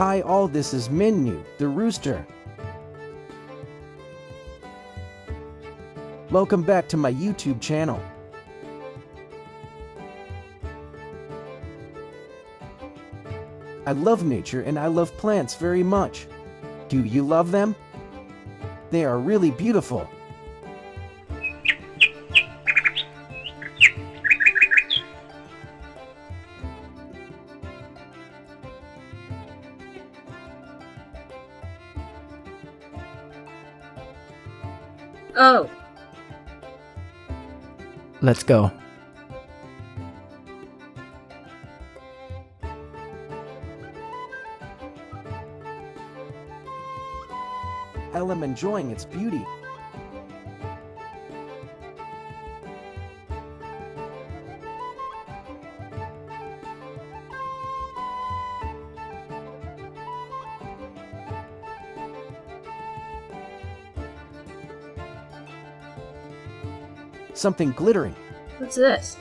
Hi all, this is Minyu, the rooster. Welcome back to my YouTube channel. I love nature and I love plants very much. Do you love them? They are really beautiful. Oh, Let's go. I am enjoying its beauty. Something glittering. what's this?